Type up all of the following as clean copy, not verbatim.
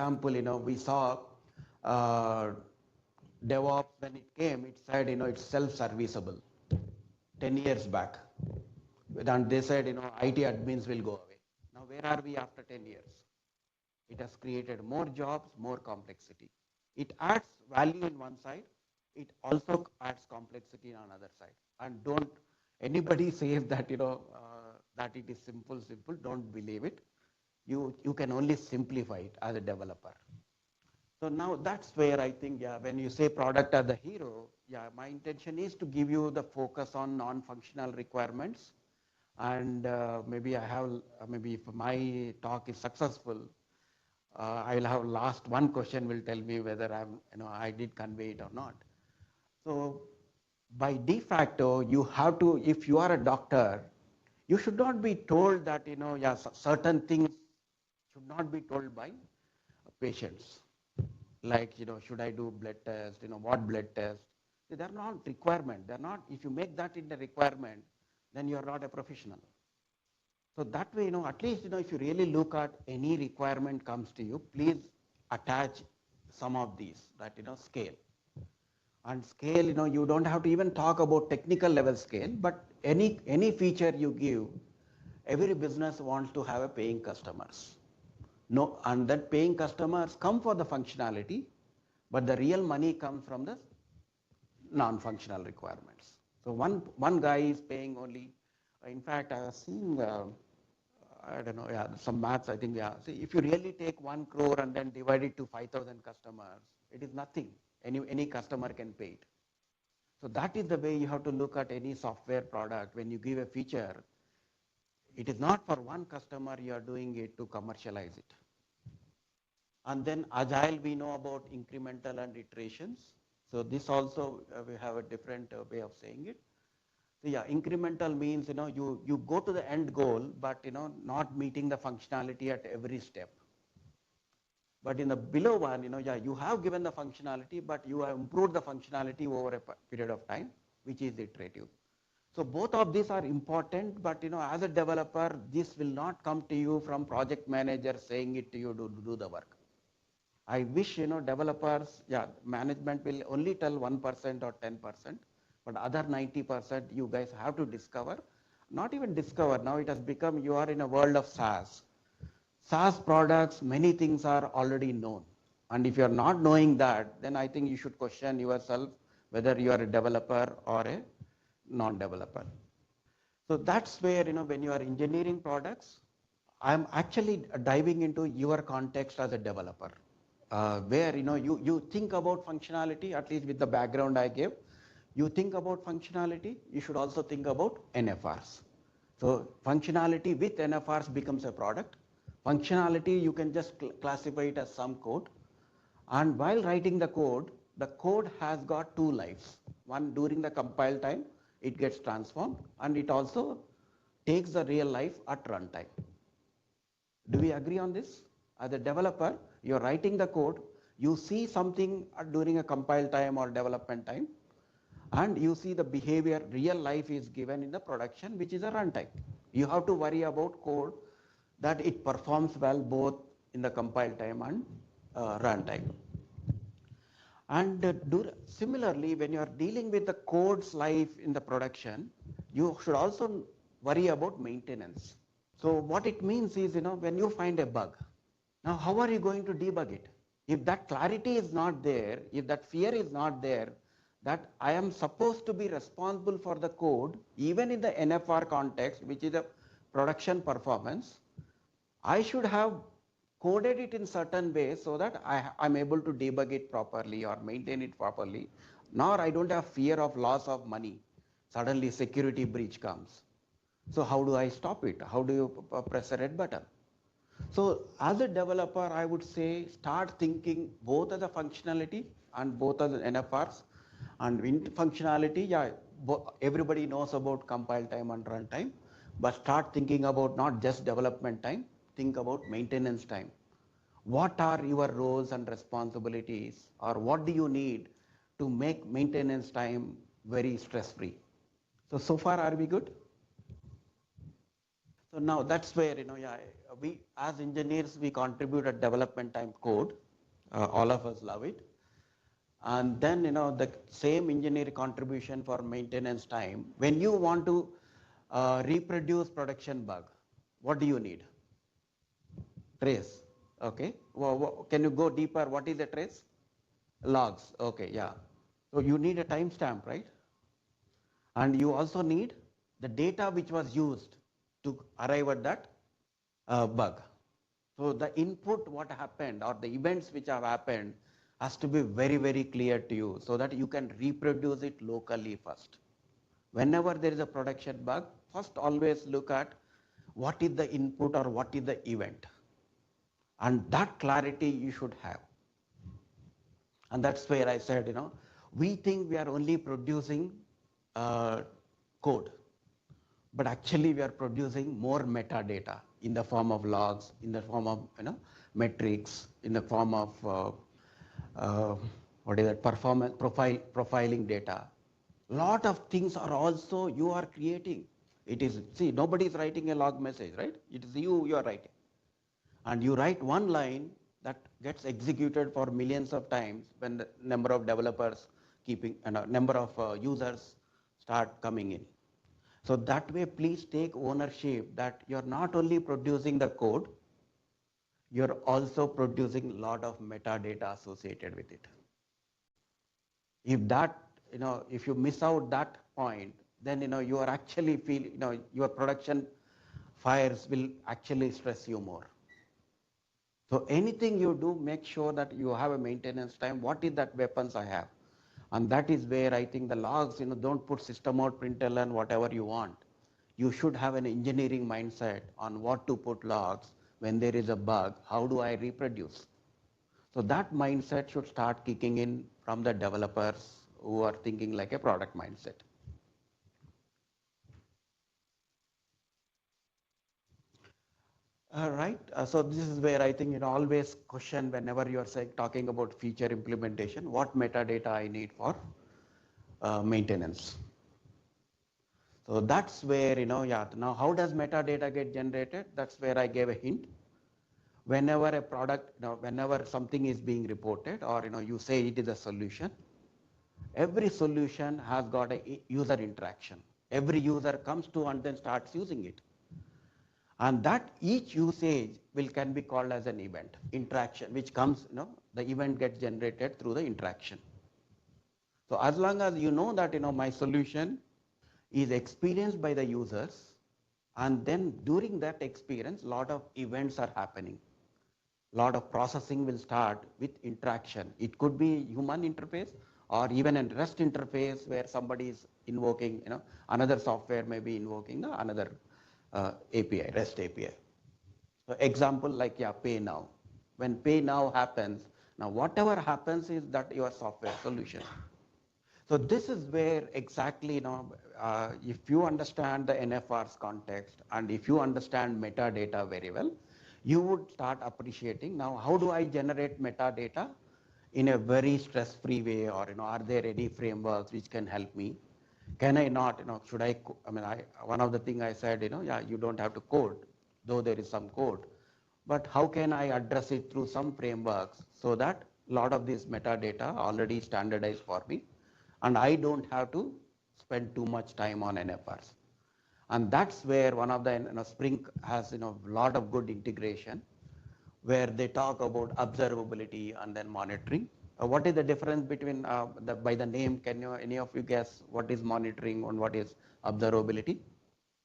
example, we saw DevOps when it came, it said, it's self-serviceable 10 years back. And they said, IT admins will go away. Now, where are we after 10 years? It has created more jobs, more complexity. It adds value in one side. It also adds complexity on another side. And don't anybody says that, that it is simple. Don't believe it. You can only simplify it as a developer. So now that's where I think, when you say product as the hero, my intention is to give you the focus on non-functional requirements. And maybe if my talk is successful, I will have last one question will tell me whether I did convey it or not. So by de facto, you have to, if you are a doctor, you should not be told that, certain things should not be told by patients. Like, should I do blood test, what blood test? They're not requirement. They're not, if you make that in the requirement, then you're not a professional. So that way, at least, if you really look at any requirement comes to you, please attach some of these, that, scale. And scale, you don't have to even talk about technical level scale, but any feature you give, every business wants to have a paying customers. No, and that paying customers come for the functionality, but the real money comes from the non-functional requirements. So one guy is paying only, in fact, I was seeing, I don't know, some maths, I think, See, if you really take 1 crore and then divide it to 5,000 customers, it is nothing. Any customer can pay it. So that is the way you have to look at any software product. When you give a feature, it is not for one customer, you are doing it to commercialize it. And then agile, we know about incremental and iterations. So this also, we have a different way of saying it. So incremental means, you go to the end goal, but, not meeting the functionality at every step. But in the below one, you have given the functionality, but you have improved the functionality over a period of time, which is iterative. So both of these are important, but, as a developer, this will not come to you from project manager saying it to you to do the work. I wish, developers, management will only tell 1% or 10%, but other 90% you guys have to discover. Not even discover, now it has become, you are in a world of SaaS. SaaS products, many things are already known. And if you are not knowing that, then I think you should question yourself whether you are a developer or a non-developer. So that's where, when you are engineering products, I'm actually diving into your context as a developer. Where, you think about functionality, at least with the background I gave, you think about functionality, you should also think about NFRs. So functionality with NFRs becomes a product. Functionality, you can just classify it as some code. And while writing the code has got 2 lives. One, during the compile time, it gets transformed, and it also takes the real life at runtime. Do we agree on this? As a developer, you're writing the code, you see something during a compile time or development time, and you see the behavior, real life is given in the production, which is a runtime. You have to worry about code that it performs well both in the compile time and runtime. And similarly, when you are dealing with the code's life in the production, you should also worry about maintenance. So what it means is, when you find a bug, now how are you going to debug it? If that clarity is not there, if that fear is not there, that I am supposed to be responsible for the code, even in the NFR context, which is a production performance, I should have coded it in certain ways so that I'm able to debug it properly or maintain it properly, nor I don't have fear of loss of money. Suddenly security breach comes. So how do I stop it? How do you press a red button? So as a developer, I would say start thinking both as a functionality and both as NFRs. And in functionality, everybody knows about compile time and runtime, but start thinking about not just development time, think about maintenance time. What are your roles and responsibilities, or what do you need to make maintenance time very stress-free? So far, are we good? So now that's where, yeah, we as engineers, we contribute a development time code. All of us love it. And then, the same engineering contribution for maintenance time, when you want to reproduce production bug, what do you need? Trace. Okay. Well, can you go deeper? What is a trace? Logs. Okay. Yeah. So you need a timestamp, right? And you also need the data which was used to arrive at that bug. So the input, what happened, or the events which have happened, has to be very, very clear to you so that you can reproduce it locally first. Whenever there is a production bug, first always look at what is the input or what is the event. And that clarity you should have. And that's where I said, we think we are only producing code, but actually we are producing more metadata in the form of logs, in the form of metrics, in the form of what is that, performance profiling data. Lot of things are also you are creating. It is, see, nobody is writing a log message, right? It is you are writing. And you write one line that gets executed for millions of times when the number of developers number of users start coming in. So that way, please take ownership that you're not only producing the code, you're also producing a lot of metadata associated with it. If that, if you miss out that point, then, you are actually your production fires will actually stress you more. So anything you do, make sure that you have a maintenance time. What is that weapons I have? And that is where I think the logs, don't put system out, println, whatever you want. You should have an engineering mindset on what to put logs when there is a bug. How do I reproduce? So that mindset should start kicking in from the developers who are thinking like a product mindset. Right. So this is where I think, always question whenever you are talking about feature implementation, what metadata I need for maintenance. So that's where, yeah, now how does metadata get generated? That's where I gave a hint. Whenever a product, whenever something is being reported or, you say it is a solution, every solution has got a user interaction. Every user comes to and then starts using it. And that each usage can be called as an event, interaction, which comes, the event gets generated through the interaction. So as long as you know that, my solution is experienced by the users, and then during that experience, lot of events are happening. Lot of processing will start with interaction. It could be human interface or even a REST interface where somebody is invoking, another software may be invoking another API, REST API. So example like, yeah, pay now. When pay now happens, now whatever happens is that your software solution. So this is where exactly, if you understand the NFR's context and if you understand metadata very well, you would start appreciating now how do I generate metadata in a very stress-free way, or are there any frameworks which can help me? Can I not, should one of the things I said, yeah, you don't have to code, though there is some code, but how can I address it through some frameworks so that a lot of this metadata already standardized for me and I don't have to spend too much time on NFRs. And that's where one of the, Spring has, lot of good integration where they talk about observability and then monitoring. What is the difference between, by the name, can you, any of you guess what is monitoring and what is observability?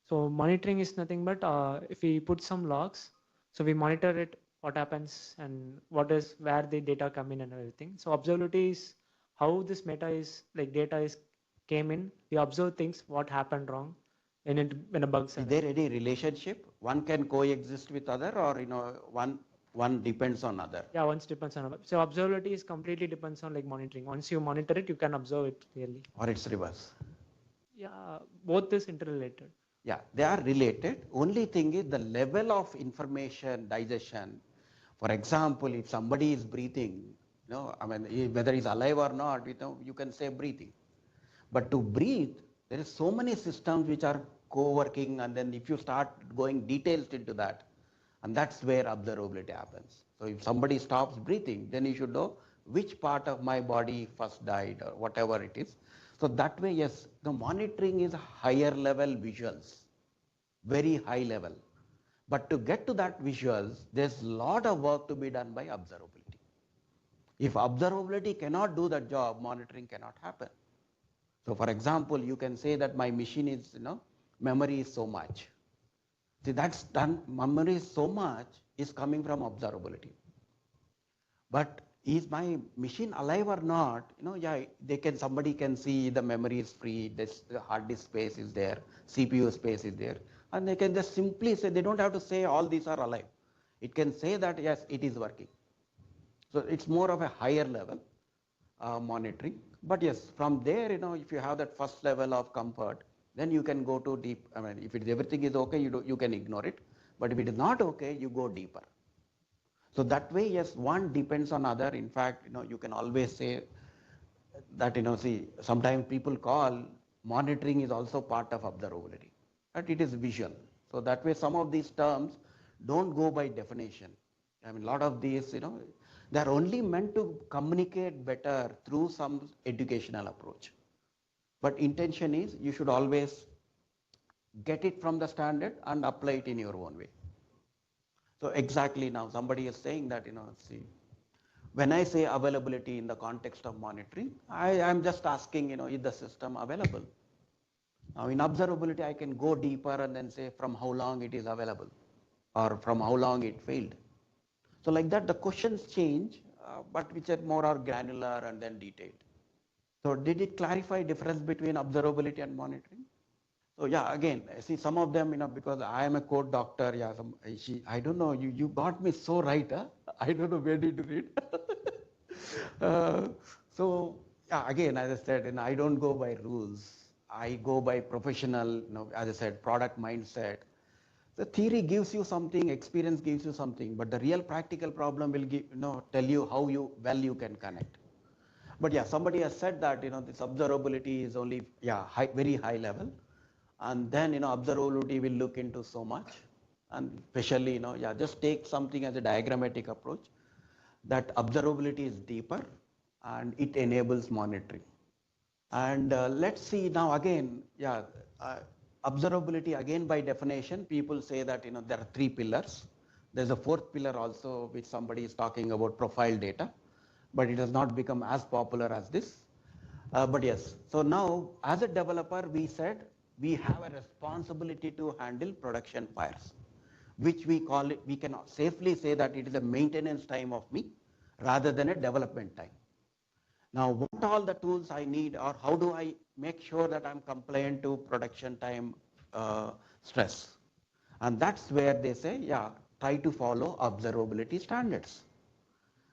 So monitoring is nothing but if we put some logs, so we monitor it, what happens and what is where the data come in and everything. So observability is how this meta is like data is came in. We observe things, what happened wrong when a bug. Is there any relationship? One can coexist with other, or one depends on other? Yeah, one depends on. So observability is completely depends on like monitoring. Once you monitor it, you can observe it clearly. Or it's reverse? Yeah, both is interrelated. Yeah, they are related. Only thing is the level of information digestion. For example, if somebody is breathing, whether he's alive or not, you can say breathing. But to breathe, There is so many systems which are co-working, and then if you start going details into that, and that's where observability happens. So if somebody stops breathing, then you should know which part of my body first died or whatever it is. So that way, yes, the monitoring is higher level visuals, very high level. But to get to that visuals, there's a lot of work to be done by observability. If observability cannot do that job, monitoring cannot happen. So for example, you can say that my machine is, memory is so much. See, that's done, memory is so much is coming from observability. But is my machine alive or not? Yeah, somebody can see the memory is free, this the hard disk space is there, CPU space is there, and they can just simply say, they don't have to say all these are alive. It can say that yes, it is working. So it's more of a higher level monitoring. But yes, from there, if you have that first level of comfort, then you can go to deep. I mean, if everything is okay, you can ignore it. But if it is not okay, you go deeper. So that way, yes, one depends on other. In fact, you can always say that, see, sometimes people call monitoring is also part of observability, but it is visual. So that way, some of these terms don't go by definition. I mean, a lot of these, they're only meant to communicate better through some educational approach. But intention is you should always get it from the standard and apply it in your own way. So exactly now somebody is saying that, see, when I say availability in the context of monitoring, I am just asking, is the system available? Now in observability, I can go deeper and then say from how long it is available or from how long it failed. So like that, the questions change, but which are more or granular and then detailed. So did it clarify difference between observability and monitoring? So yeah, again, see some of them, because I am a code doctor, yeah, I don't know, you got me so right, huh? I don't know where did you read. uh, so yeah, again, as I said, I don't go by rules. I go by professional, as I said, product mindset. The theory gives you something, experience gives you something, but the real practical problem will give, tell you how well you can connect. But yeah, somebody has said that, this observability is only, yeah, very high level. And then, observability will look into so much. And especially, yeah, just take something as a diagrammatic approach, that observability is deeper and it enables monitoring. And let's see now again, yeah, uh, observability again by definition, people say that, there are three pillars. There's a fourth pillar also, which somebody is talking about profile data, but it has not become as popular as this. But yes, so now as a developer, we said we have a responsibility to handle production fires, which we call it, we can safely say that it is a maintenance time of me rather than a development time. Now, what all the tools I need, or how do I make sure that I'm compliant to production time stress? And that's where they say, yeah, try to follow observability standards.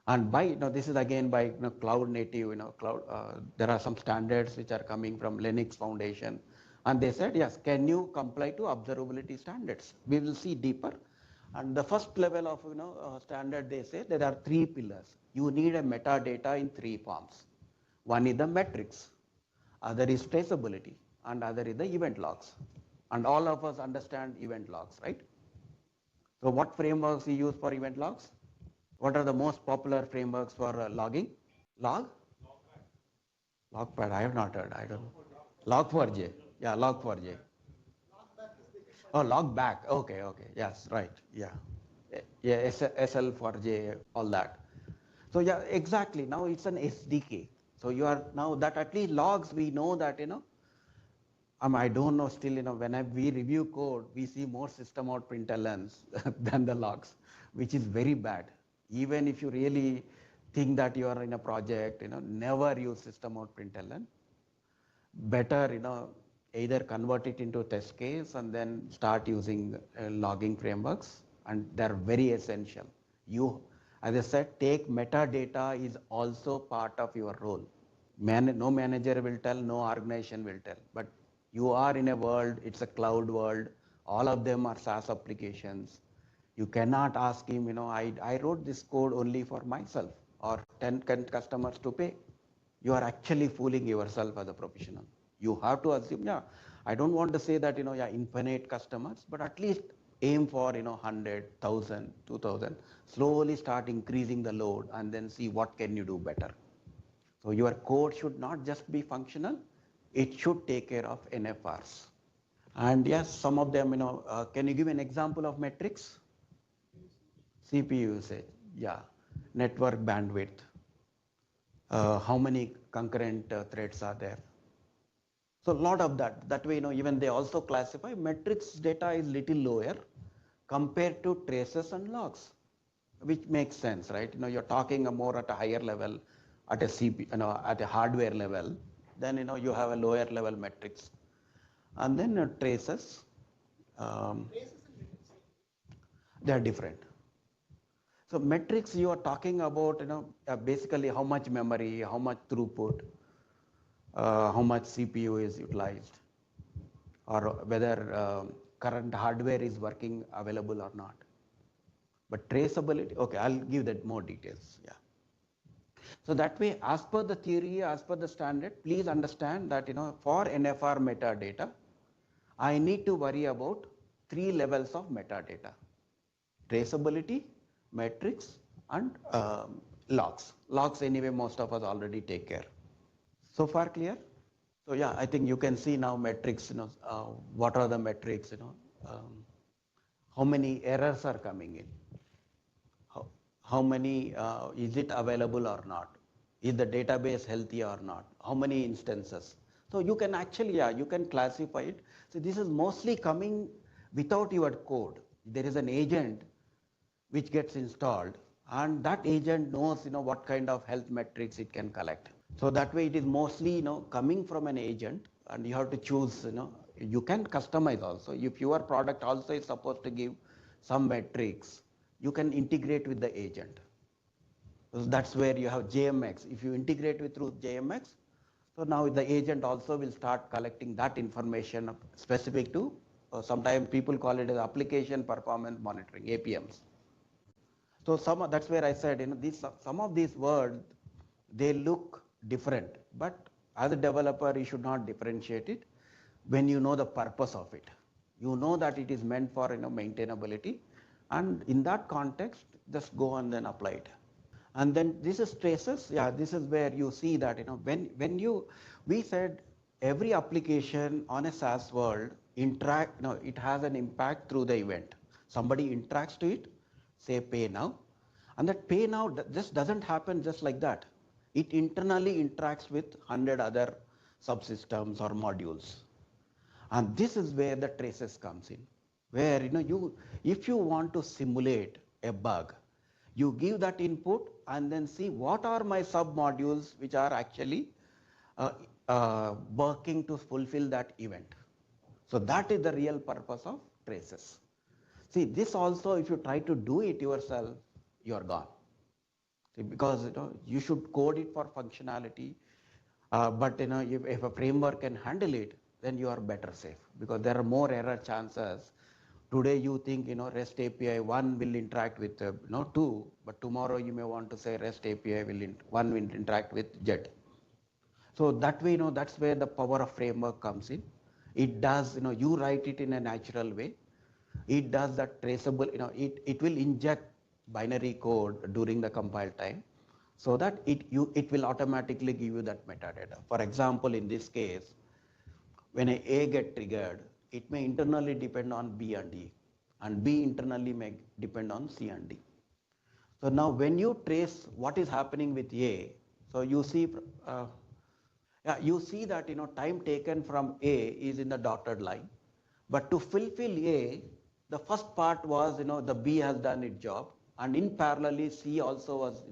And by, this is again by, cloud native, cloud, there are some standards which are coming from Linux Foundation. And they said, yes, can you comply to observability standards? We will see deeper. And the first level of, standard, they say there are three pillars. You need a metadata in three forms. One is the metrics, other is traceability, and other is the event logs. And all of us understand event logs, right? So what frameworks we use for event logs? What are the most popular frameworks for logging? Log? Logpad, I have not heard, I don't know. Log4j, yeah, Log4j. Oh, log back, okay, okay, yes, right, yeah. Yeah, SL4j, all that. So yeah, exactly, now it's an SDK. So you are, now that at least logs, we know that, I don't know still, we review code, we see more system out printlns than the logs, which is very bad. Even if you really think that you are in a project, never use system out println. Better, either convert it into test case and then start using logging frameworks, and they're very essential. You, as I said, take metadata is also part of your role. No manager will tell, no organization will tell, but you are in a world, it's a cloud world, all of them are SaaS applications. You cannot ask him, I wrote this code only for myself or 10 customers to pay. You are actually fooling yourself as a professional. You have to assume, yeah, I don't want to say that, yeah, infinite customers, but at least aim for, 100, 1,000, 2,000, slowly start increasing the load and then see what can you do better. So your code should not just be functional, it should take care of NFRs. And yes, some of them, can you give an example of metrics? CPU usage, yeah, network bandwidth, how many concurrent threads are there. So a lot of that. That way, even they also classify metrics data is little lower compared to traces and logs, which makes sense, right? You're talking more at a higher level, at a CPU, at a hardware level. Then you have a lower level metrics, and then traces. Um, they are different. So metrics you are talking about, basically how much memory, how much throughput, how much CPU is utilized, or whether current hardware is working available or not. But traceability, okay, I'll give that more details. Yeah. So that way, as per the theory, as per the standard, please understand that for NFR metadata, I need to worry about 3 levels of metadata: traceability, metrics, and logs. Logs anyway, most of us already take care. So far clear? So yeah, I think you can see now metrics, what are the metrics, um, how many errors are coming in, how many, is it available or not, is the database healthy or not, how many instances. So you can actually, yeah, you can classify it. So this is mostly coming without your code. There is an agent which gets installed, and that agent knows, what kind of health metrics it can collect. So that way it is mostly, coming from an agent, and you have to choose, you can customize also. If your product also is supposed to give some metrics, you can integrate with the agent. So that's where you have JMX. If you integrate with through JMX, so now the agent also will start collecting that information specific to, sometimes people call it as application performance monitoring, APMs. So that's where I said, some of these words, they look different, but as a developer, you should not differentiate it when you know the purpose of it. You know that it is meant for, maintainability, and in that context, just go and then apply it. And then this is traces. Yeah, this is where you see that, we said every application on a SaaS world it has an impact through the event. Somebody interacts to it, say pay now, and that pay now just doesn't happen just like that. It internally interacts with 100 other subsystems or modules. And this is where the traces comes in, where, if you want to simulate a bug, you give that input and then see what are my sub-modules which are actually working to fulfill that event. So that is the real purpose of traces. See, this also, if you try to do it yourself, you are gone. See, because you should code it for functionality, but if a framework can handle it, then you are better safe, because there are more error chances. Today you think REST API 1 will interact with 2, but tomorrow you may want to say REST API 1 will interact with JET. So that way, that's where the power of framework comes in. It does, you write it in a natural way. It does that traceable, it will inject binary code during the compile time, so that it will automatically give you that metadata. For example, in this case, when A get triggered, it may internally depend on B and D, and B internally may depend on C and D. So now when you trace what is happening with A, so you see, you see that time taken from A is in the dotted line, but to fulfill A, the first part was the B has done its job, and in parallel C also was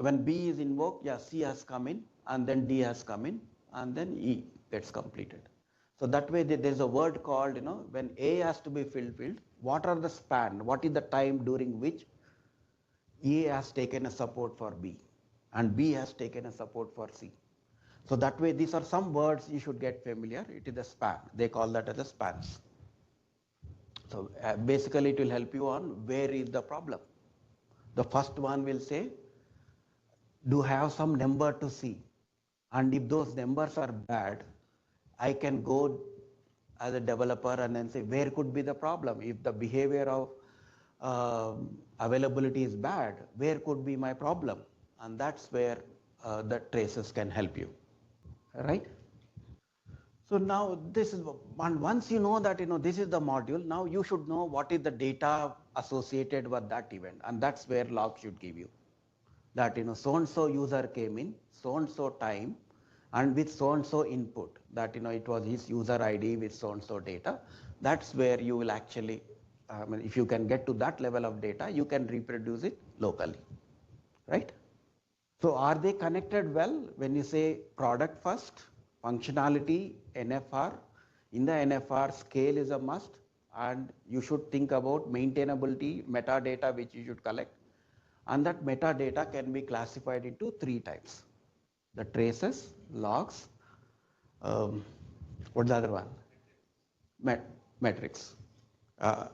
when B is invoked, yeah, C has come in, and then D has come in, and then E gets completed. So that way there's a word called, when A has to be fulfilled, what are the span, what is the time during which A has taken a support for B, and B has taken a support for C. So that way these are some words you should get familiar. It is a span. They call that as a spans. So basically it will help you on where is the problem. The first one will say, do have some number to see. And if those numbers are bad, I can go as a developer and then say, where could be the problem? If the behavior of availability is bad, where could be my problem? And that's where the traces can help you, right? So now this is, and once you know that, this is the module, now you should know what is the data associated with that event. And that's where log should give you that, so-and-so user came in, so-and-so time, and with so-and-so input, that, it was his user ID with so-and-so data. That's where you will actually, if you can get to that level of data, you can reproduce it locally, right? So are they connected well? When you say product first, functionality, NFR, in the NFR, scale is a must, and you should think about maintainability, metadata which you should collect. And that metadata can be classified into 3 types: the traces, logs, what's the other one? Metrics. Uh,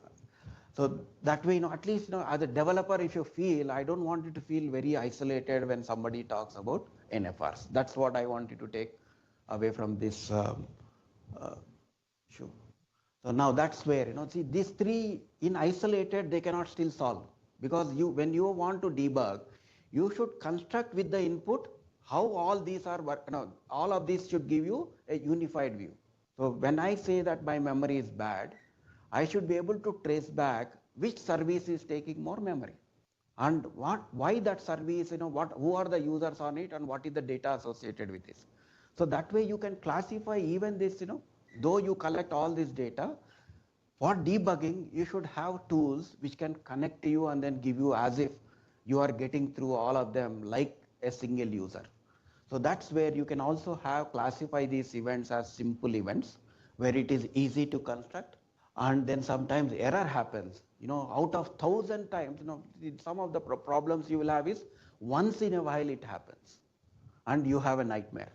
so that way, at least, as a developer, if you feel, I don't want you to feel very isolated when somebody talks about NFRs. That's what I want you to take away from this issue. So now that's where, see, these 3 in isolated, they cannot still solve, because when you want to debug, you should construct with the input how all these are, all of these should give you a unified view. So when I say that my memory is bad, I should be able to trace back which service is taking more memory, and why that service, who are the users on it, and what is the data associated with this. So that way you can classify even this, though you collect all this data, for debugging, you should have tools which can connect to you and then give you as if you are getting through all of them like a single user. So that's where you can also have classify these events as simple events where it is easy to construct, and then sometimes error happens, out of 1,000 times, some of the problems you will have is once in a while it happens and you have a nightmare.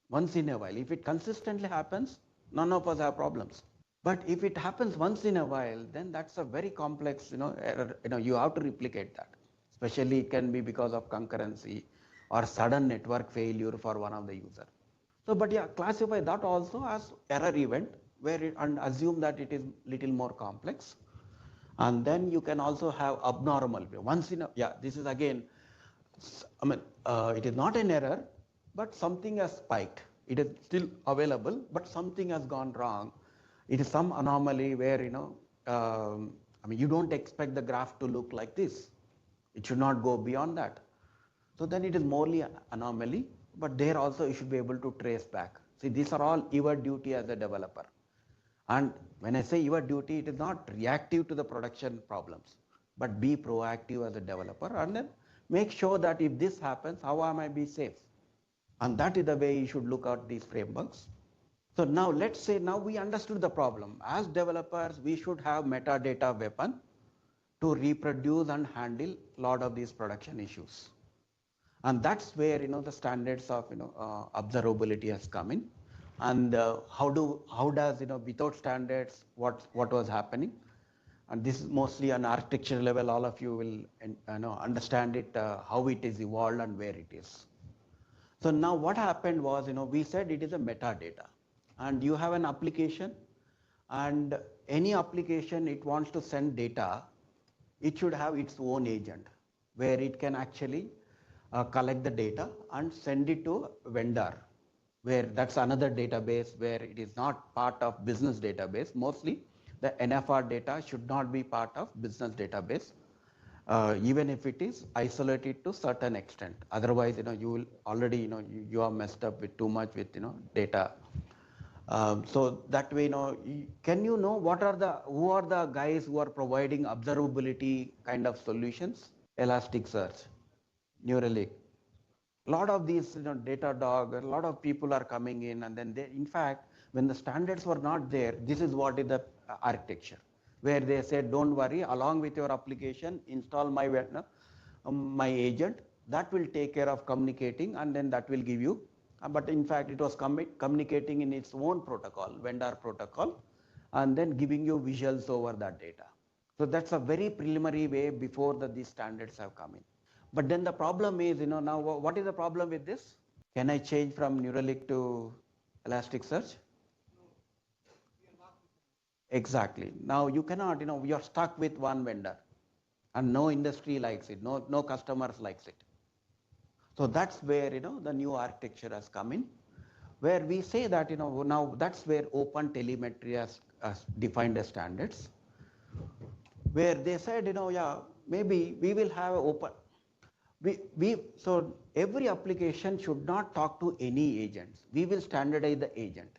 Once in a while. If it consistently happens, none of us have problems. But if it happens once in a while, then that's a very complex, error. You have to replicate that. Especially it can be because of concurrency or sudden network failure for one of the user. So, but yeah, classify that also as error event and assume that it is little more complex. And then you can also have abnormal. Once in a, this is again, it is not an error, but something has spiked. It is still available, but something has gone wrong. It is some anomaly where, you don't expect the graph to look like this. It should not go beyond that. So then it is morely an anomaly, but there also you should be able to trace back. See, these are all your duty as a developer. And when I say your duty, it is not reactive to the production problems, but be proactive as a developer and then make sure that if this happens, how am I be safe? And that is the way you should look at these frameworks. So now let's say now we understood the problem. As developers, we should have metadata weapon to reproduce and handle a lot of these production issues. And that's where, the standards of, observability has come in. And how does, without standards, what was happening? And this is mostly on architecture level, all of you will understand it, how it is evolved and where it is. So now what happened was, we said it is a metadata. And you have an application, and any application it wants to send data, it should have its own agent where it can actually collect the data and send it to a vendor, where that's another database where it is not part of business database. Mostly the NFR data should not be part of business database, even if it is isolated to certain extent. Otherwise, you will already, you are messed up with too much with, data. So that way, can you know who are the guys who are providing observability kind of solutions? Elasticsearch, Neuralink. A lot of these, Datadog, a lot of people are coming in, and then in fact, when the standards were not there, this is what is the architecture, where they said, don't worry, along with your application, install my agent, that will take care of communicating, and then that will give you, but in fact, it was communicating in its own protocol, vendor protocol, and then giving you visuals over that data. So that's a very preliminary way before these standards have come in. But then the problem is, now what is the problem with this? Can I change from Neuralink to Elasticsearch? Exactly. Now you cannot, you're stuck with one vendor and no industry likes it, no customers likes it. So that's where, the new architecture has come in, where we say that, now that's where Open Telemetry has defined the standards, where they said, yeah, maybe we will have open, so every application should not talk to any agents. We will standardize the agent.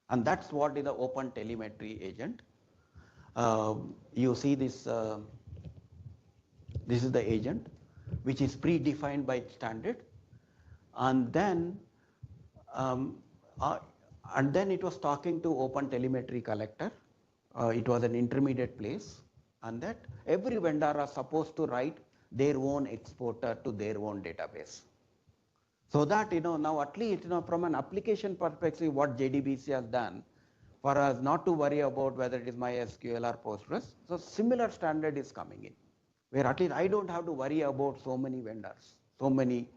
And that's what is the Open Telemetry agent. You see this, this is the agent, which is predefined by standard. And then, um, uh, and then it was talking to Open Telemetry collector. It was an intermediate place. And that every vendor are supposed to write their own exporter to their own database. So that, now at least, from an application perspective, what JDBC has done for us not to worry about whether it is MySQL or Postgres. So similar standard is coming in, where at least I don't have to worry about so many vendors, so many,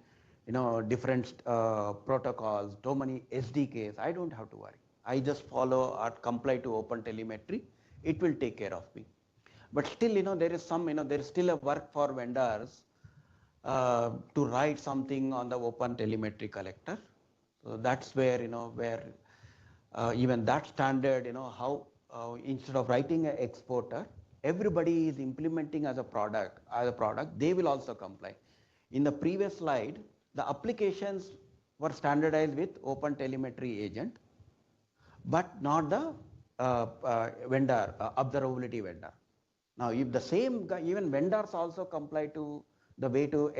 different protocols, so many SDKs. I don't have to worry. I just follow or comply to Open Telemetry. It will take care of me. But still, there is some, there is still a work for vendors to write something on the Open Telemetry collector. So that's where, where even that standard, how instead of writing an exporter, everybody is implementing as a product, they will also comply. In the previous slide, the applications were standardized with Open Telemetry agent, but not the vendor, observability vendor. Now, if the same, even vendors also comply to the way to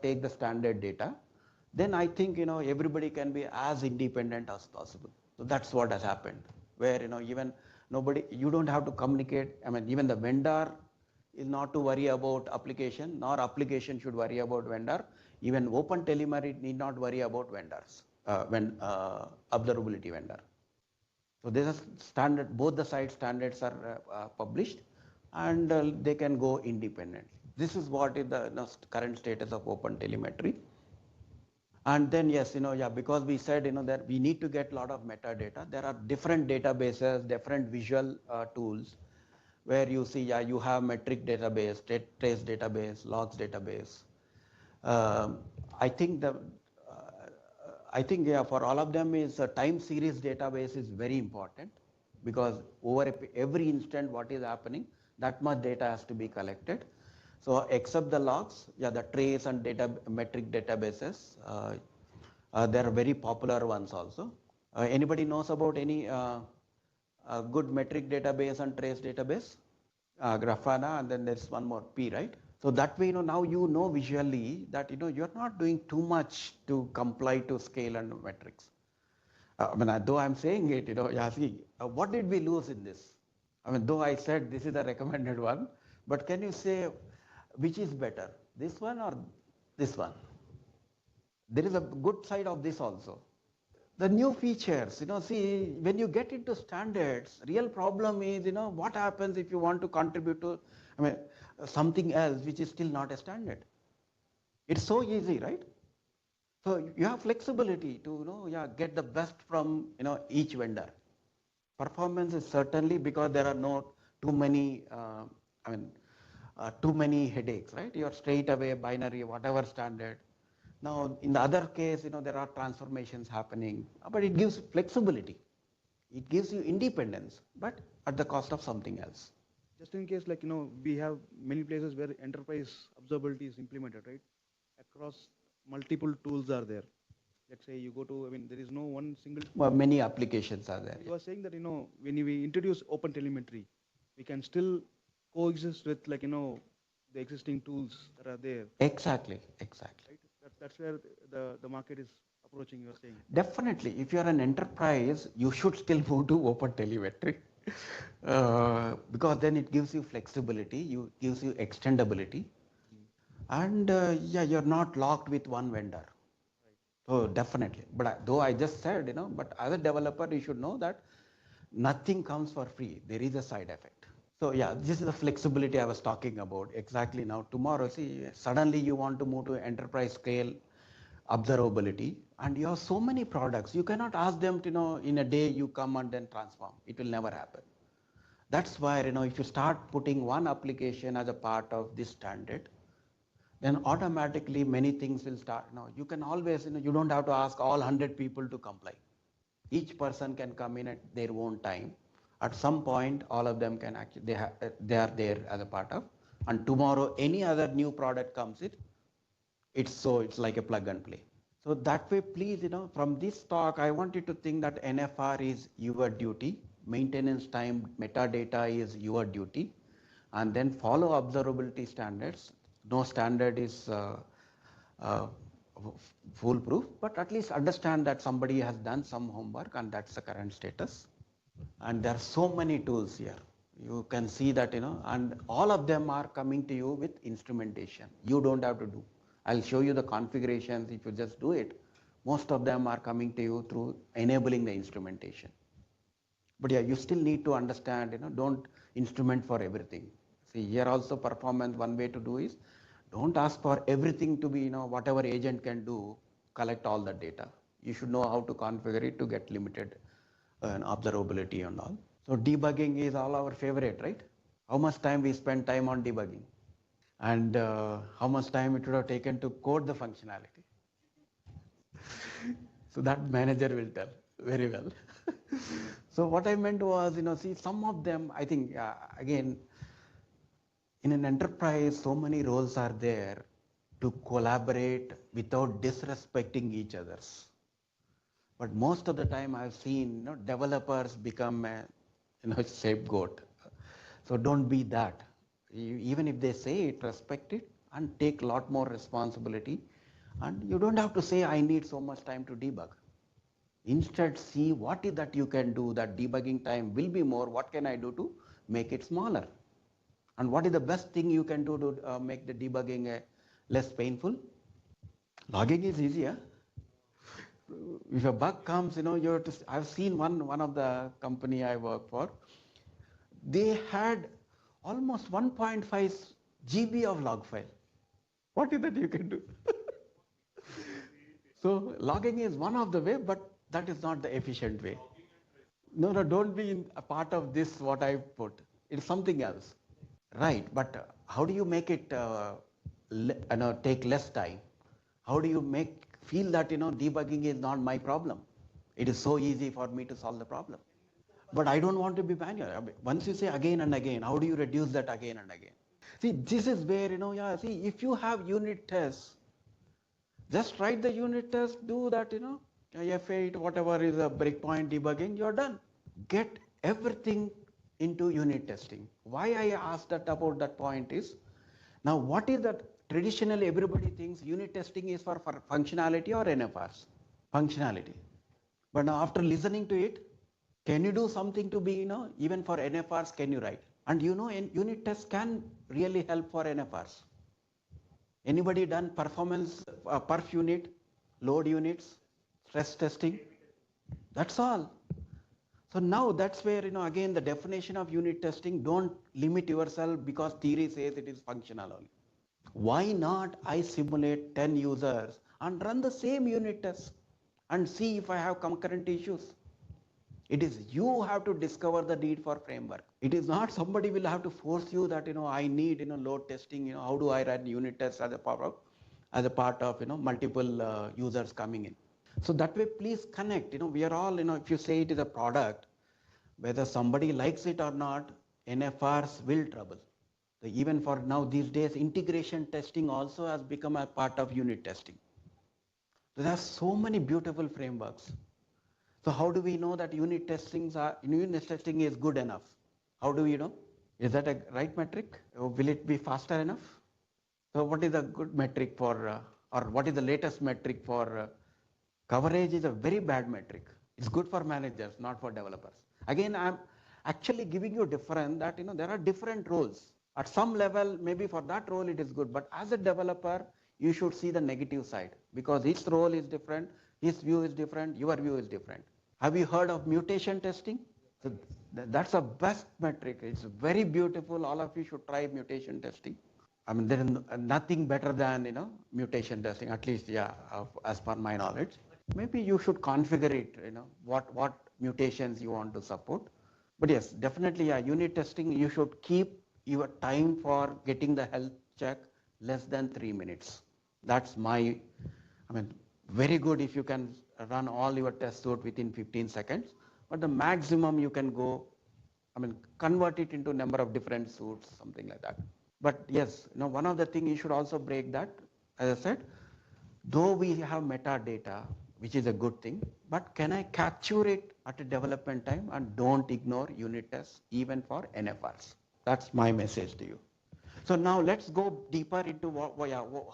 take the standard data, then I think everybody can be as independent as possible. So that's what has happened, where even nobody, you don't have to communicate. I mean, even the vendor is not to worry about application, nor application should worry about vendor. Even Open Telemetry need not worry about vendors, observability vendor. So this is standard, both the side standards are published, and they can go independently. This is what is the current status of Open Telemetry. And then yes, because we said, that we need to get a lot of metadata. There are different databases, different visual tools, where you see, you have metric database, trace database, logs database. I think for all of them is a time series database is very important, because over every instant what is happening, that much data has to be collected. So except the logs, the trace and metric databases, there are very popular ones also. Anybody knows about any good metric database and trace database? Grafana, and then there's one more, P, right? So that way, now you know visually that, you're not doing too much to comply to scale and metrics. I mean, though I'm saying it, see, what did we lose in this? I mean, though I said this is the recommended one, but can you say which is better, this one or this one? There is a good side of this also. The new features, see, when you get into standards, real problem is, what happens if you want to contribute to, I mean, something else which is still not a standard. It's so easy, right? So you have flexibility to, get the best from, each vendor. Performance is certainly, because there are no too many, too many headaches, right? You're straight away binary, whatever standard. Now, in the other case, there are transformations happening, but it gives flexibility. It gives you independence, but at the cost of something else. Just in case, we have many places where enterprise observability is implemented, right? Across multiple tools are there. Let's say you go to, there is no one single. Well, many applications are there. You are saying that, when we introduce Open Telemetry, we can still coexist with, the existing tools that are there. Exactly. Right? That's where the market is approaching, you're saying. Definitely. If you are an enterprise, you should still move to Open Telemetry. Because then it gives you flexibility, gives you extendability. And you're not locked with one vendor. So definitely. But though I just said, but as a developer, you should know that nothing comes for free. There is a side effect. So this is the flexibility I was talking about. Exactly. Now tomorrow, see, suddenly you want to move to enterprise scale observability. And you have so many products. You cannot ask them to, in a day you come and then transform. It will never happen. That's why, if you start putting one application as a part of this standard, then automatically many things will start. You can always, you don't have to ask all 100 people to comply. Each person can come in at their own time. At some point, all of them can actually, they are there as a part of. And tomorrow, any other new product comes in, it's like a plug and play. So that way, please, from this talk, I want you to think that NFR is your duty, maintenance time, metadata is your duty, and then follow observability standards. No standard is uh, foolproof, but at least understand that somebody has done some homework and that's the current status. And there are so many tools here. You can see that, and all of them are coming to you with instrumentation. You don't have to do. I'll show you the configurations if you just do it. Most of them are coming to you through enabling the instrumentation. But yeah, you still need to understand, don't instrument for everything. See, here also performance, one way to do is, don't ask for everything to be, whatever agent can do, collect all the data. You should know how to configure it to get limited observability and all. So debugging is all our favorite, right? How much time we spend time on debugging? And how much time it would have taken to code the functionality? So that manager will tell very well. So what I meant was, see, some of them, I think, again, in an enterprise, so many roles are there to collaborate without disrespecting each other's. But most of the time I've seen, developers become a, scapegoat. So don't be that. Even if they say it, respect it and take a lot more responsibility. And you don't have to say, I need so much time to debug. Instead, see what is that you can do, that debugging time will be more. What can I do to make it smaller? And what is the best thing you can do to make the debugging less painful? Logging is easier. If a bug comes, you have to, I've seen one of the company I work for, they had almost 1.5 GB of log file. What is that you can do? So logging is one of the way, but that is not the efficient way. No, don't be a part of this, what I put. It's something else. Right, but how do you make it take less time? How do you feel that debugging is not my problem? It is so easy for me to solve the problem. But I don't want to be manual. Once you say again and again, how do you reduce that again and again? See, this is where, see, if you have unit tests, just write the unit test, do that, F8, whatever is a breakpoint debugging, you're done. Get everything into unit testing. Why I asked that about that point is, now what is that traditionally everybody thinks unit testing is for functionality or NFRs? Functionality. But now after listening to it, can you do something to be, even for NFRs, can you write? And unit tests can really help for NFRs. Anybody done performance, perf unit, load units, stress testing? That's all. So now that's where, again, the definition of unit testing, don't limit yourself because theory says it is functional only. Why not I simulate 10 users and run the same unit test and see if I have concurrent issues? It is you have to discover the need for framework. It is not somebody will have to force you that, I need, load testing, how do I run unit tests as a part of, multiple users coming in. So that way, please connect, we are all, if you say it is a product, whether somebody likes it or not, NFRs will trouble. So even for now, these days, integration testing also has become a part of unit testing. So there are so many beautiful frameworks. So how do we know that unit testing is good enough? How do we know? Is that a right metric? Or will it be faster enough? So what is a good metric for, or what is the latest metric for coverage? Is a very bad metric. It's good for managers, not for developers. Again, I'm actually giving you different that, there are different roles. At some level, maybe for that role it is good, but as a developer, you should see the negative side because his role is different, his view is different, your view is different. Have you heard of mutation testing? So that's the best metric. It's very beautiful. All of you should try mutation testing. I mean, there is nothing better than, mutation testing, at least, yeah, as per my knowledge. maybe you should configure it, what mutations you want to support. But yes, definitely, yeah, unit testing, you should keep your time for getting the health check less than 3 minutes. That's my, I mean, very good if you can run all your test suite within 15 seconds, but the maximum you can go, I mean, convert it into number of different suits, something like that. But yes, one of the things you should also break that, as I said, though we have metadata, which is a good thing, but can I capture it at a development time and don't ignore unit tests even for NFRs? That's my message to you. So now let's go deeper into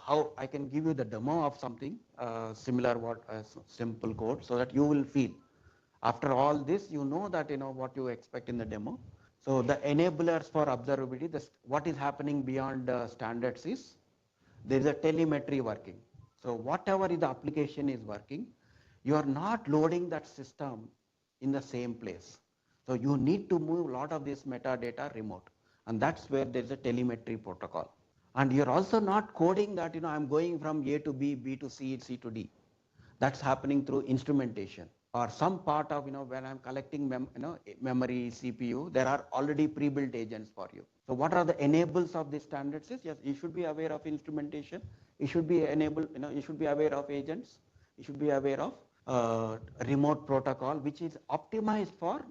how I can give you the demo of something similar, simple code, so that you will feel. After all this, you know that what you expect in the demo. So the enablers for observability, what is happening beyond standards is there is a telemetry working. So whatever the application is working, you are not loading that system in the same place. So you need to move a lot of this metadata remote. And that's where there's a telemetry protocol. And you're also not coding that, I'm going from A to B, B to C, C to D. That's happening through instrumentation or some part of, when I'm collecting memory, CPU, there are already pre-built agents for you. So what are the enables of these standards is, yes, you should be aware of instrumentation. You should be you should be aware of agents. You should be aware of remote protocol, which is optimized for,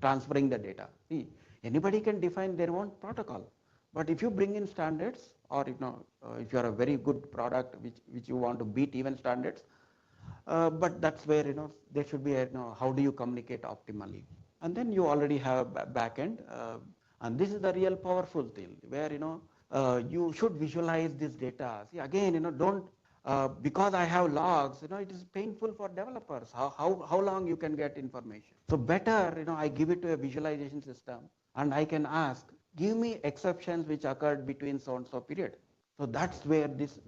transferring the data. See, anybody can define their own protocol. But if you bring in standards, or if you are a very good product which you want to beat even standards, but that's where there should be how do you communicate optimally, and then you already have backend, and this is the real powerful thing where you should visualize this data. See, again, don't because I have logs, it is painful for developers. How long you can get information? So better, I give it to a visualization system, and I can ask, give me exceptions which occurred between so and so period. So that's where this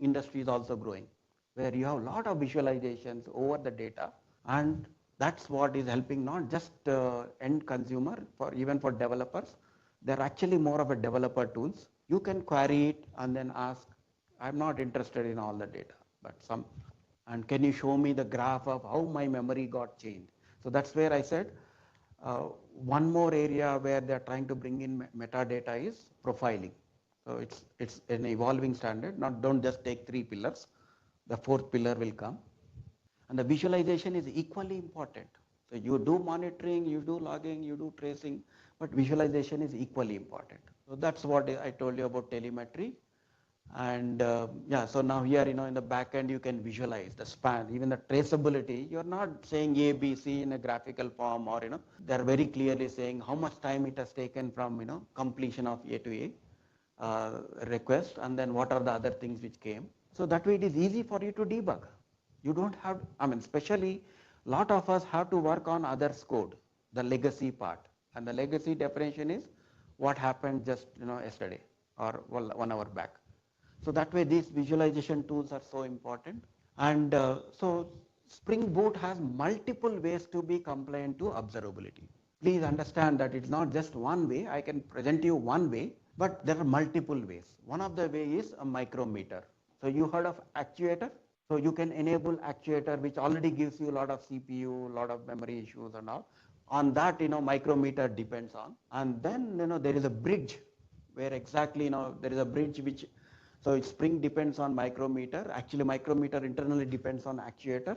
industry is also growing, where you have a lot of visualizations over the data, and that's what is helping not just end consumer, for even for developers. They're actually more of a developer tools. You can query it and then ask, I'm not interested in all the data, but some, and can you show me the graph of how my memory got changed? So that's where I said one more area where they're trying to bring in metadata is profiling. So it's an evolving standard. Not don't just take 3 pillars. The 4th pillar will come, and the visualization is equally important. So you do monitoring, you do logging, you do tracing, but visualization is equally important. So that's what I told you about telemetry. And yeah, so now here, in the back end, you can visualize the span, even the traceability. You're not saying A, B, C in a graphical form, or, they're very clearly saying how much time it has taken from, completion of A to A request, and then what are the other things which came. So that way it is easy for you to debug. You don't have, especially a lot of us have to work on others' code, the legacy part. And the legacy definition is what happened just, yesterday or 1 hour back. So that way these visualization tools are so important. And so Spring Boot has multiple ways to be compliant to observability. Please understand that it's not just one way. I can present you one way, but there are multiple ways. One of the way is a micrometer. So you heard of actuator? So you can enable actuator, which already gives you a lot of CPU, a lot of memory issues and all. On that, micrometer depends on. And then, there is a bridge where exactly, there is a bridge which, so Spring depends on micrometer. Actually, micrometer internally depends on actuator.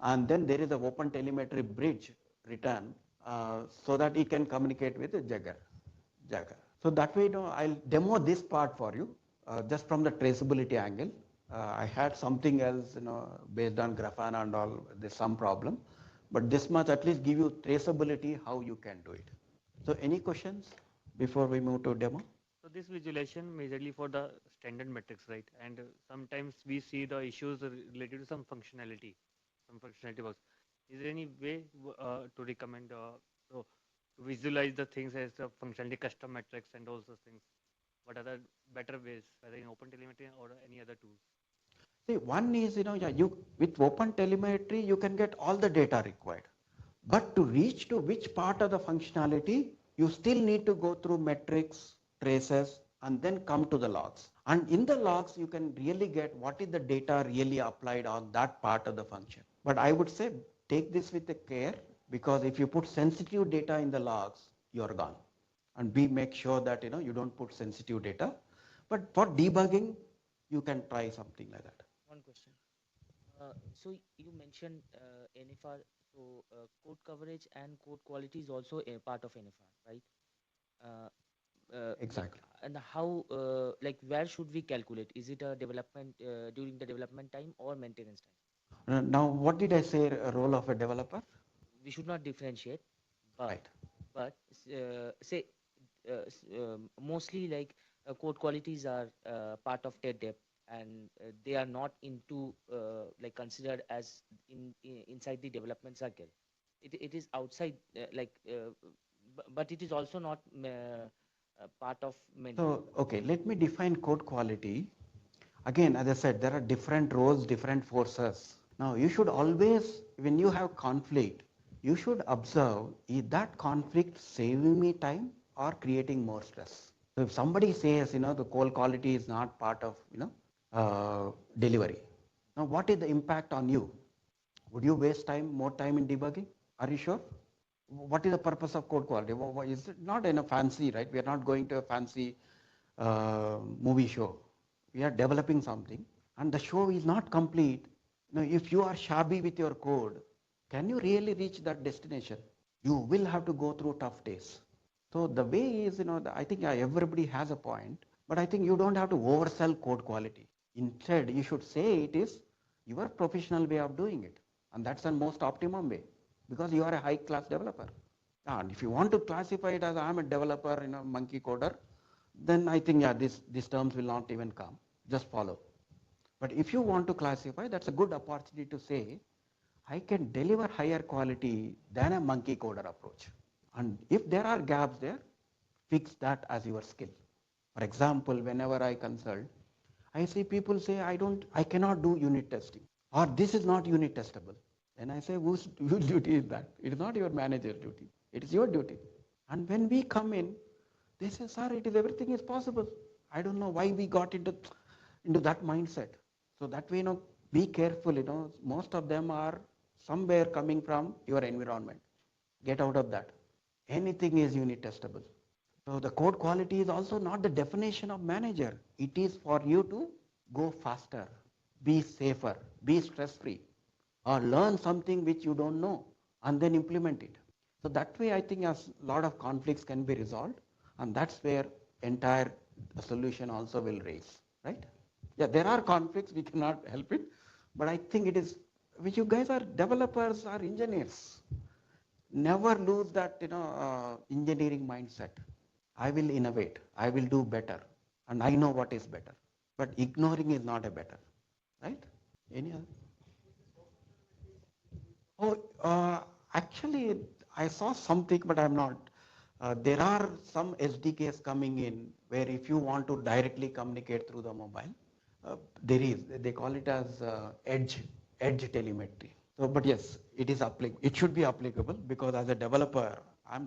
And then there is a Open Telemetry bridge written so that it can communicate with the JUG. So that way, I'll demo this part for you just from the traceability angle. I had something else, based on Grafana and all, there's some problem. But this much at least give you traceability, how you can do it. So any questions before we move to demo? So this visualization majorly for the standard metrics, right? And sometimes we see the issues related to some functionality bugs. Is there any way to recommend to visualize the things as the functionality, custom metrics, and all those things? What are the better ways, whether in Open Telemetry or any other tools? See, one is, you with Open Telemetry, you can get all the data required. But to reach to which part of the functionality, you still need to go through metrics, traces, and then come to the logs. And in the logs, you can really get what is the data really applied on that part of the function. But I would say take this with a care, because if you put sensitive data in the logs, you're gone. And make sure that you don't put sensitive data. But for debugging, you can try something like that. One question. So you mentioned NFR, so code coverage and code quality is also a part of NFR, right? Exactly. And how, where should we calculate? Is it a development during the development time or maintenance time? Now, what did I say, a role of a developer? We should not differentiate, but Right. say mostly code qualities are part of their depth, and they are not into considered as inside the development cycle. It is outside but it is also not part of maintenance. So, okay, let me define code quality. Again, as I said, there are different roles, different forces. Now, you should always, when you have conflict, you should observe, is that conflict saving me time or creating more stress? So if somebody says, the code quality is not part of, delivery. Now, what is the impact on you? Would you waste more time in debugging? Are you sure? What is the purpose of code quality? Is it not in a fancy, right? We are not going to a fancy movie show. We are developing something, and the show is not complete. If you are shabby with your code, can you really reach that destination? You will have to go through tough days. So the way is, I think everybody has a point, but I think you don't have to oversell code quality. Instead, you should say it is your professional way of doing it, and that's the most optimum way, because you are a high-class developer. And if you want to classify it as I'm a developer, monkey coder, then I think these terms will not even come. Just follow. But if you want to classify, that's a good opportunity to say, I can deliver higher quality than a monkey coder approach. And if there are gaps there, fix that as your skill. For example, whenever I consult, I see people say, I cannot do unit testing, or this is not unit testable. Then I say, whose duty is that? It is not your manager's duty. It is your duty. And when we come in, they say, sir, everything is possible. I don't know why we got into that mindset. So that way, be careful, most of them are somewhere coming from your environment. Get out of that. Anything is unit testable. So the code quality is also not the definition of manager. It is for you to go faster, be safer, be stress-free, or learn something which you don't know and then implement it. So that way I think a lot of conflicts can be resolved, and that's where entire solution also will raise, right? Yeah, there are conflicts, we cannot help it, but I think it is, which you guys are developers or engineers, never lose that engineering mindset. I will innovate, I will do better, and I know what is better. But ignoring is not a better, right? Any other? Oh, actually, I saw something, but I'm not. There are some SDKs coming in where if you want to directly communicate through the mobile, there is. They call it as edge telemetry. So, but yes, it is applicable. It should be applicable, because as a developer, I'm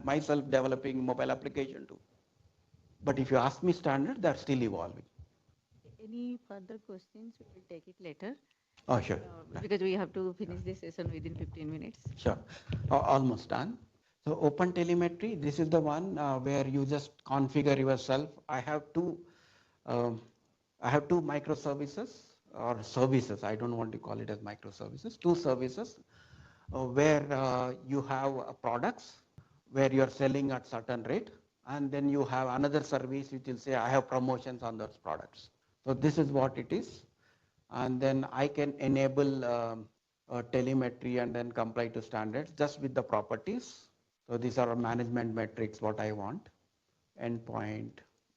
myself developing mobile application too. But if you ask me standard, that's still evolving. Any further questions? We will take it later. Oh, sure. Because we have to finish this session within 15 minutes. Sure. Almost done. So Open Telemetry, this is the one where you just configure yourself. I have two microservices or services. I don't want to call it as microservices. Two services where you have products where you are selling at certain rate, and then you have another service which will say I have promotions on those products. So this is what it is, and then I can enable telemetry and then comply to standards just with the properties. So these are management metrics, what I want: endpoint,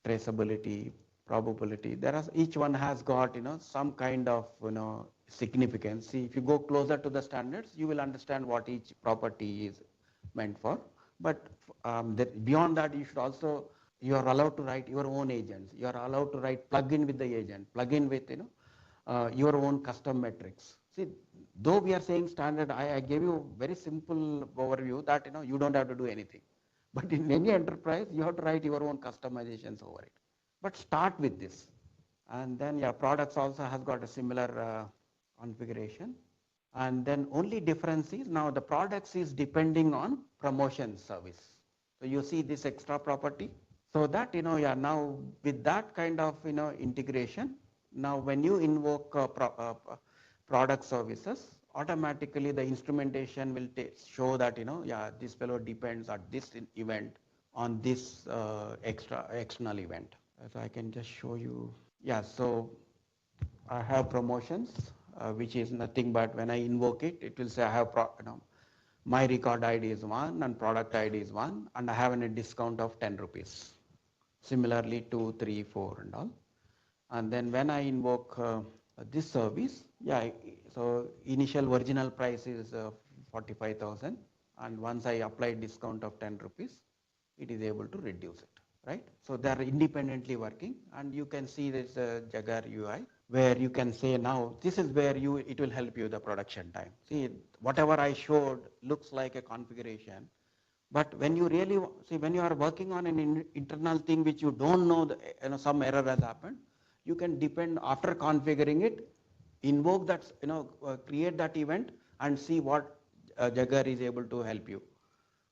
traceability, probability. Each one has got some kind of significance. See, if you go closer to the standards, you will understand what each property is meant for. But beyond that, you are allowed to write your own agents. You are allowed to write plug-in with the agent, plug-in with your own custom metrics. See, though we are saying standard, I gave you very simple overview that you don't have to do anything. But in any enterprise, you have to write your own customizations over it. But start with this. And then your products also has got a similar configuration. And then only difference is now the products is depending on promotion service. So you see this extra property. So that, yeah, now with that kind of, integration, now when you invoke product services, automatically the instrumentation will show that, yeah, this fellow depends at this event on this external event. So I can just show you. Yeah, so I have promotions, which is nothing but when I invoke it, it will say I have, my record ID is 1 and product ID is 1 and I have a discount of 10 rupees. Similarly 2, 3, 4 and all. And then when I invoke this service, yeah, so initial original price is 45,000 and once I apply discount of 10 rupees, it is able to reduce it, right? So they are independently working and you can see this Jagar UI where you can say now this is where it will help you the production time. See, whatever I showed looks like a configuration, but when you really see, when you are working on an internal thing which you don't know, some error has happened, you can depend after configuring it, invoke that, create that event and see what Jagar is able to help you.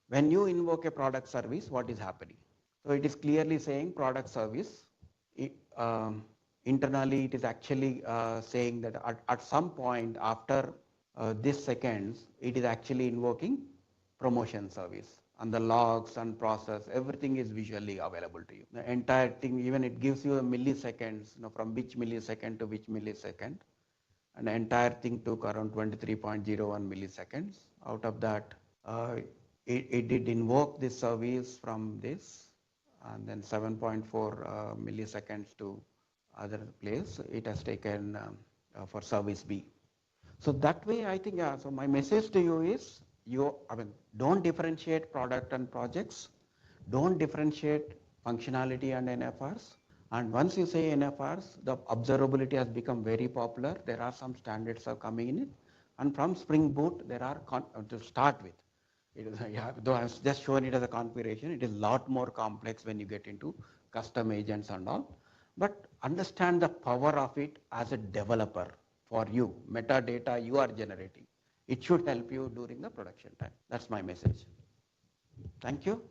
When you invoke a product service, what is happening? So it is clearly saying product service. Internally, it is actually saying that at some point after this seconds, it is actually invoking promotion service and the logs and process, everything is visually available to you. The entire thing, even it gives you a milliseconds, from which millisecond to which millisecond, and the entire thing took around 23.01 milliseconds. Out of that, it did invoke this service from this, and then 7.4 milliseconds to other place. It has taken for service B. So that way, I think, yeah, so my message to you is, don't differentiate product and projects. Don't differentiate functionality and NFRs. And once you say NFRs, the observability has become very popular. There are some standards are coming in it. And from Spring Boot, there are, to start with, it is, yeah, though I've just shown it as a configuration, it is a lot more complex when you get into custom agents and all. But understand the power of it as a developer for you, metadata you are generating. It should help you during the production time. That's my message. Thank you.